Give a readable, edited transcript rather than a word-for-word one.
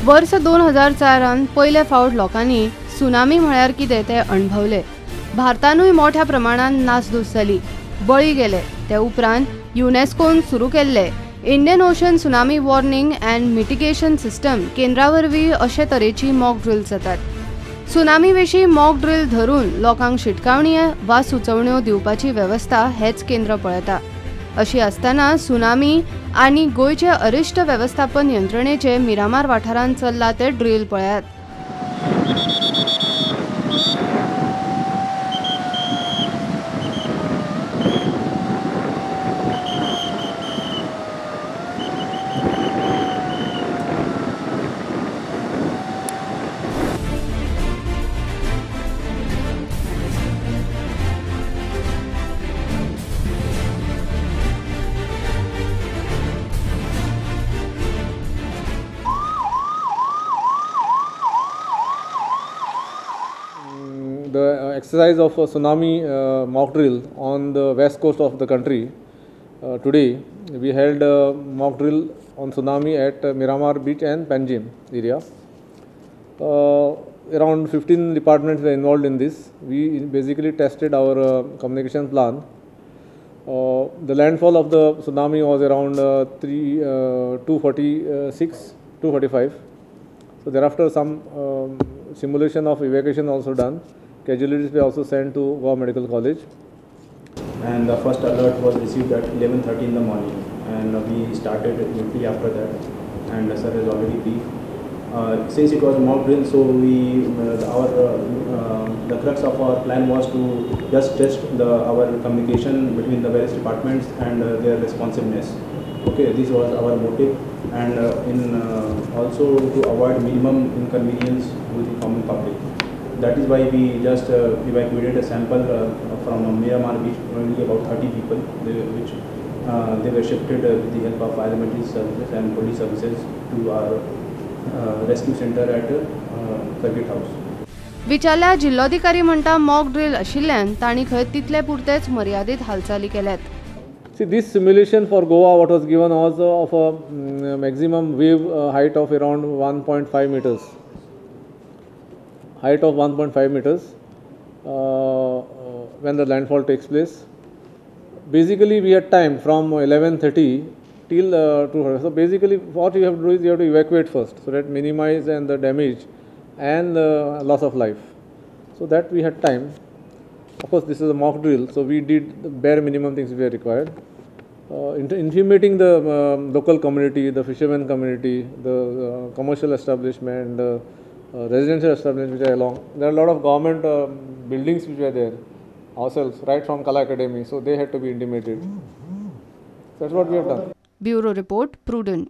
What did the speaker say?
वर्ष 2004 पयले फावट लोकांनी सुनामी म्हळ्यार कितें तें अणभवले। भारतानूय मोठ्या प्रमाणात नासधूस जाली, बळी गेले। ते उपरांत युनेस्कोन सुरू केल्ले Indian ocean tsunami warning and mitigation system केंद्रावरवीं अशे तरेची मॉक ड्रिल जातात। सुनामी विशीं मॉक ड्रिल धरून लोकांक शिटकावण्यो वा सुचोवण्यो दिवपाची वेवस्था हेच केंद्र पळयता। अशी आसतना सुनामी आनी गोंयचे अरिश्ट वेवस्थापन यंत्रणेचे मिरामार वाठारांत चल्ला ते ड्रिल पळयात। The exercise of a tsunami mock drill on the west coast of the country. Today we held a mock drill on tsunami at Miramar beach and Panjim area. Around 15 departments were involved in this. We basically tested our communication plan. The landfall of the tsunami was around 246, 245. So thereafter some simulation of evacuation also done. Casualties were also sent to Goa Medical College. And the first alert was received at 11:30 in the morning, and we started immediately after that. And sir has already briefed. Since it was a mock drill, so the crux of our plan was to just test our communication between the various departments and their responsiveness. Okay, this was our motive, and also to avoid minimum inconvenience with the common public. That is why we just evacuated a sample from Miramar beach, only about 30 people, which they were shifted with the help of paramedic services and police services to our rescue center at Circuit House. विचारल्या जिल्लोधिकारी म्हणटा mock drill आशिल्ल्यान तांणी खंय तितले पुरतेच मर्यादित हालचाली केल्यात। See, this simulation for Goa, what was given was of a maximum wave height of around 1.5 meters. Height of 1.5 meters when the landfall takes place. Basically, we had time from 11:30 till 2:00. So basically, what you have to do is you have to evacuate first, so that minimize and the damage and the loss of life. So that we had time. Of course, this is a mock drill, so we did the bare minimum things we are required. Intimating the local community, the fishermen community, the commercial establishment, residential establishments which are along. There are a lot of government buildings which were there ourselves, right from Kala Academy, so they had to be intimated. That's what we have done. Bureau Report, Prudent.